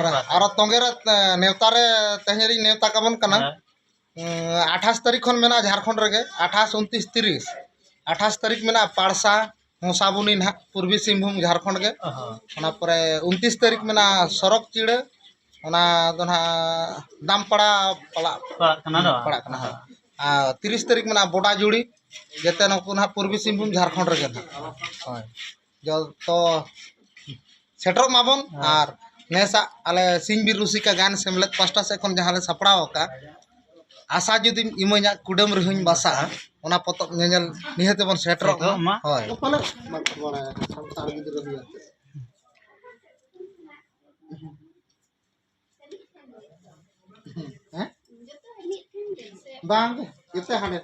और तोंगेरे नेवतारे तेहरी नेवता काबन कना 28 तारीख खन मेना झारखंड रगे 28 29 30 28 तारीख मेना पाड़सा मोसाबुनी ना पूर्वी सिंहभूम झारखंड के ओना परे 29 तारीख मेना सरक चिड़े ओना दो ना दामपड़ा पड़ा कना 30 तारीख मेना बोडा जुड़ी जेते नको ना पूर्वी सिंहभूम झारखंड रगे ना जो तो सेटर माबन और नेसा आले सिंहबीर रुसिका गान सेमलेट पास्टा से खन जहां ले सपड़ाव का आशा जुदी इमोኛ कुडम रहुñ बासा ओना पतक नेजल निहते बन सेटर होय ओपले बड़ा संसार गिदर रहिया हैं बांग इते हाने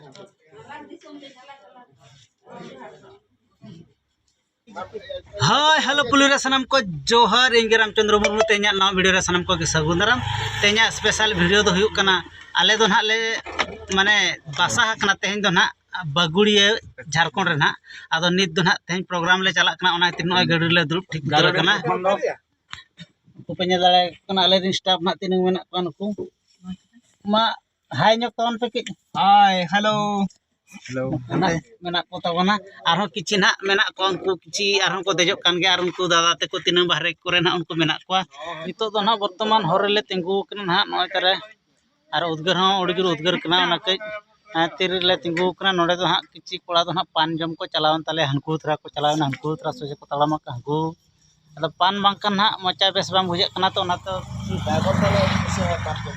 हाय हेलो पुलिस सनम को जोहर इंगे रामचंद्र मुर्मू तेना नवा वीडियो रे सनम को सगुंदरम तेना स्पेशल वीडियो दो हुयुक कना आले दो ना ले माने बासा कना तेहन दो ना बागुड़िया झारखंड रे ना आदो नित दो ना तेहन प्रोग्राम ले चला कना ओना तिन नय गड़ी ले दुरुप ठीक दर कना को पेnya दाले कना आले दिन स्टाफ ना तिन मेना को नुकु मा हाय ᱧᱚᱜ तौन पे कि हाय हेलो हेलो मेना को तबना आरो किछि ना मेना को उनको किछि आरो को देजो कान गे आरो उनको दादा ते को तीन बाहरे करे ना उनको मेना को नितो दो ना वर्तमान हरले तिंगु कना ना नय करे आरो उद्गर हो उडगिर उद्गर कना ना के तिरले तिंगु कना नोडे दो हा किछि कोड़ा दो ना पान जम को चलावन ताले हनकु थरा को चलावन हनकु थरा सोजे को तलामा का हनकु अदा पान बांकन ना मचा बेस बाम बुझे कना तो ना तो ड्राइवर ताले से पान को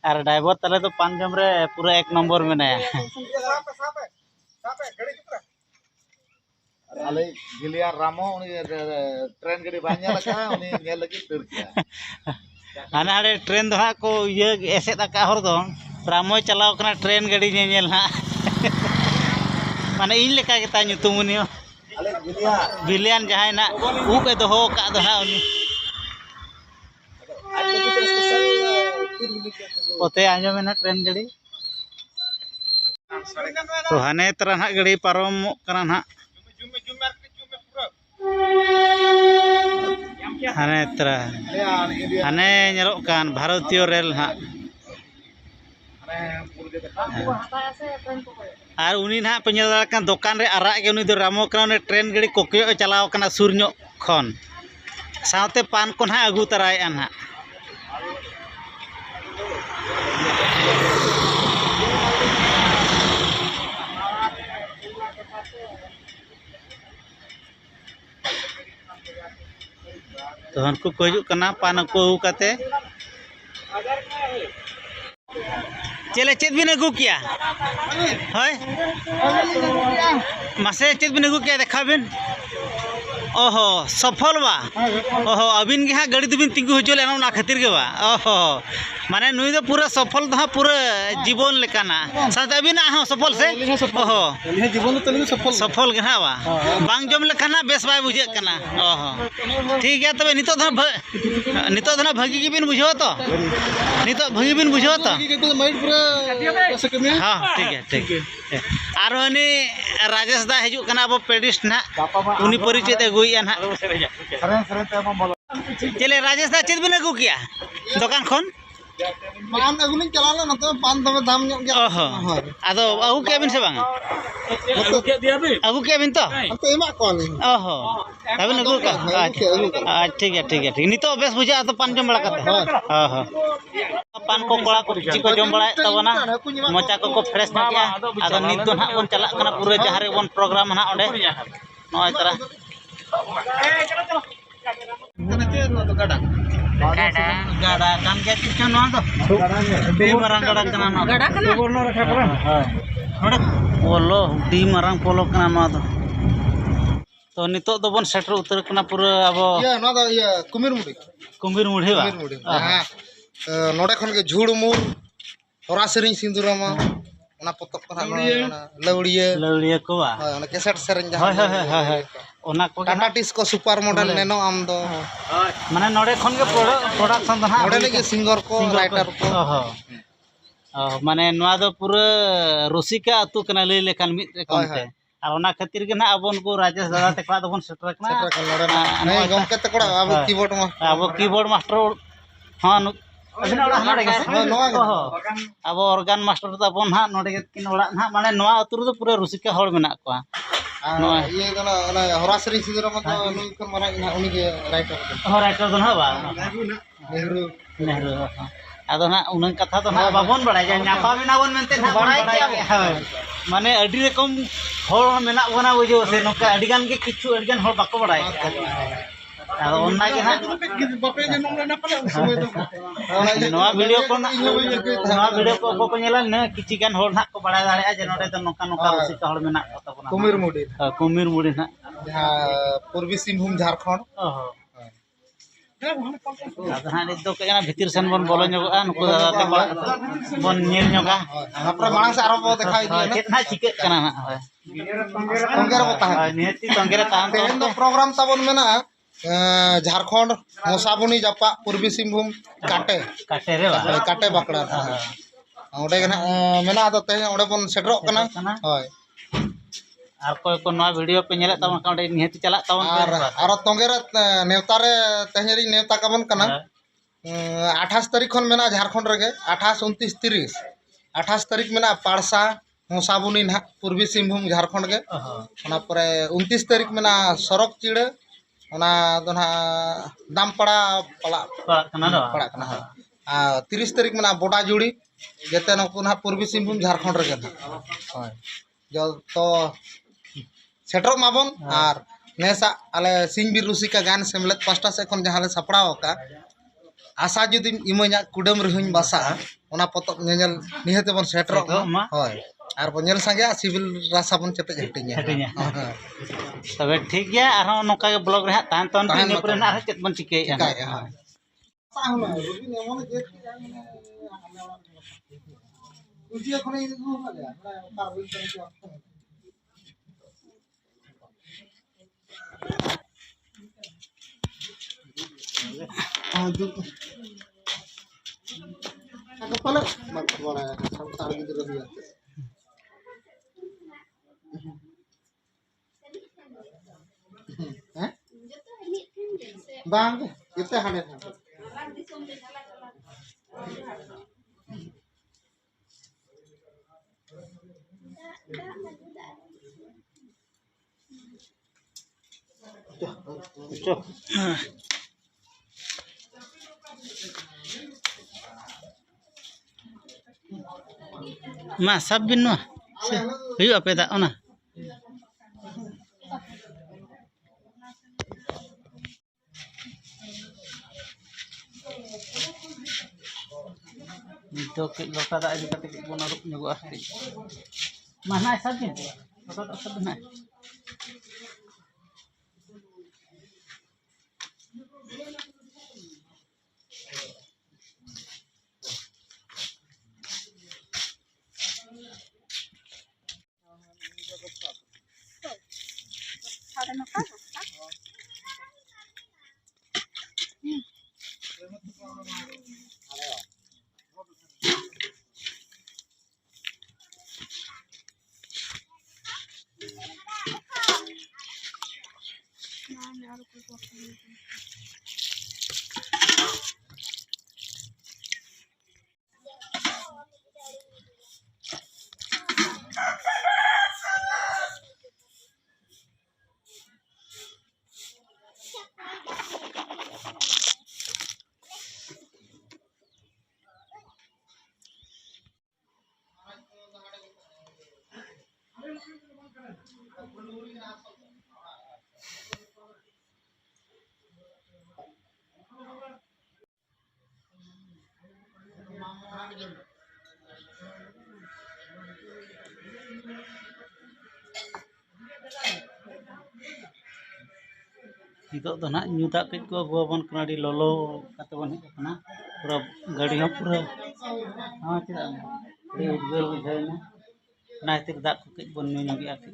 और ड्राइवर ताले तो पान जम रे पूरा एक नंबर में नया आले गिलिया रामो उनी ट्रेन गड़ी बान्या लगा उनी नेल लगी दर किया हाना हाडे ट्रेन दो हा को ये ऐसे तका हर दो रामो चलाव कना ट्रेन गड़ी नेल हा माने इन लेका के ता nyutumनियो आले गिलिया बिलियन जहाय ना ऊ पे दो हो का दो हा उनी ओते आंजो में ना ट्रेन गड़ी तो हाने तरह ना गड़ी पारम कना ना हाने तरह हाने नेलो कान भारतीय रेल हा और उनी ना पेñal kan दुकान रे आरा के उनी दो रामो कना ट्रेन गड़ी कोकियो चलाव कना सुरño खन साथे पान को ना अगु तराय ना तो उनको को हिजुक कना पान को काते चले चेत बिन अगु किया होय मासे चेत बिन अगु किया देखा बिन ओहो सफल बा ओहो अबिन के हा गाड़ी दुबिन तिंगु हचोले ना खातिर के बा ओहो माने नुई दो पूरा सफल दो पूरा जीवन लेकाना साथ अबिन हा सफल से ओहो जीवन तो सफल सफल के ना बा बांग जम लेखाना बेस बाय बुझे कना ओहो ठीक है तबे नितो दो ना भागी के बिन बुझो तो नितो भागी बिन बुझो तो माइंड पूरा हां ठीक है ठीक आरो हनी राजेश दा हिजु कना अब पेडिस्ट ना उनी परिचय ते गुइया ना चले राजेश दा चेत बिन अगु किया दुकान खन पान अगुनी चलाला न तो पान दमे दाम ᱧᱚᱜ गया ओहो आदो अगु के बिन से बांग अगु के दिया बे अगु के बिन तो तो एमा कोन ओहो तबन अगु का ठीक है नितो बेस बुझा तो पान जम बड़ा करते ओहो पान को कोड़ा को चिको जम बड़ा तबना मोचा को फ्रेश ना किया आदो नित तो ना बन चला कना पूरा जहां रे बन प्रोग्राम ना ओडे नय तरह गाड़ा कान के किछन नो दो डी मारंग गाड़ा कना नो गाड़ा कना बोलनो रखा पर नोडे बोलो डी मारंग पोलो कना नो दो तो नितो दो बन सेटर उतर कना पूरा अब ये नो दो ये कुमिर मुड़ी बा हां नोडे खन के झुड़मुर होरा सेरिंग सिंदूरमा ओना पतक कना लवड़िया को बा ओना कैसेट सेरिंग जहां हाय ओना को टाटा टिस को सुपर मॉडल नेनो आम दो माने नोडे खन के प्रोडक्शन दो ना नोडे लगे सिंगर को राइटर को माने नोआ दो पूरा रसिका अतु कना लई लेखान मित रे कोनते और ओना खातिर के ना अब उनको राजेश दादा तक दोबन सेटर सेटर कना kan nore na nei gomke te kora abu keyboard ma अब कीबोर्ड मास्टर हाँ अभिना ओड़ा नोडे के अब ऑर्गन मास्टर तबन हाँ नोडे के किन ओड़ा ना माने नोआ अतुर दो पूरा रुसिका हड़ मेना को ये gana ona horasri sidura ma to nui kon mara ina uni ge writer हो राइटर दो ना बा nehru नेहरू आदो ना उनन कथा तो ना बाबन बड़ाय जा नापा बिना बन मेनते ना बड़ाय क्या माने अडी रकम हड़ मेना बना बुझो से नोका अडी गान के किछु अडी गान हड़ बाको बड़ाय आदो ओन्ना के ना bape je nomre na pale समय to नोआ वीडियो को ना नोआ वीडियो को नेला ने किछि गान हड़ ना को बड़ाय दाड़े जे नोडे तो नोका नोका रसिका हड़ मेना को तबना कुमिर मुड़ी ना jaha purbi sinbhum jharkhand आदो ना नित दो केना भितिर सन बन बोलो ñoga नुको दादा ते बन nail ñoga apre marang se aro bo dekhai diye na कितना चिके कना ना tongger bo tahan निहति तंगेरे तान tehen do program tabon mena Jharkhand मोसाबुनी जापा पूर्वी सिंहभूम काटे काटे रे बा काटे बाकड़ा ओडे गना मेना तो ते ओडे बन सेटरो कना होय आर को नवा वीडियो पे नेला तब काउंटे निहति चला तब आर तोंगेरे नेवतारे तेहरी नेवता कबन कना 28 तारीख खन मेना झारखंड रगे 28 29 30 28 तारीख मेना पाड़सा मोसाबुनी ना पूर्वी सिंहभूम झारखंड के ओना परे 29 तारीख मेना सरक चिड़े ओना दो ना दामपड़ा पड़ा कना 30 तारीख मेना बोडा जुड़ी जेते नको ना पूर्वी सिंहभूम झारखंड रगे ना होय जो तो सेटर माबन और नेसा आले सिंहबीर रुसिका गान सेमलेत पास्टा से खन जहाले सपड़ाव का आशा जुदी इमोኛ कुडम रहुñ बासा ओना पतक नेल निहते बन सेटर होय और बनेल संगे सिविल रासा बन चेपे हटिnya तबे ठीक गया आरो नोका के ब्लॉग रे तान तन ने पर ना चेत बन चिके Aku pala magwala santar gitu dia. Hah? Bang, kita hadir. मा सब बिन मा हुई पे दा ओना तो के लोटा दा इदि कते बन रुक ᱧᱚᱜᱚ आस्ते माना सब बिन लोटा दा सब ना नितो तो ना न्यूता कज को अगुआबन कनाडी लोलो कते बन हेज कना पूरा गाड़ी हो पूरा हां चला अड़ी उद्गल बुझायना ना हितिर दाग को कज बन न्यू ᱧᱚᱜᱤया के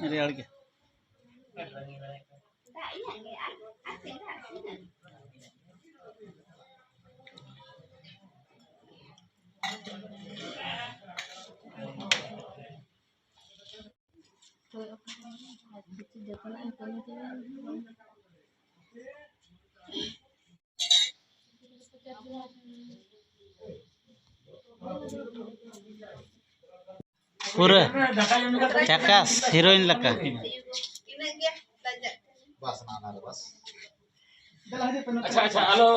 रेड़ के पूरा चकास हीरोइन लका बस ना बस अच्छा अच्छा हेलो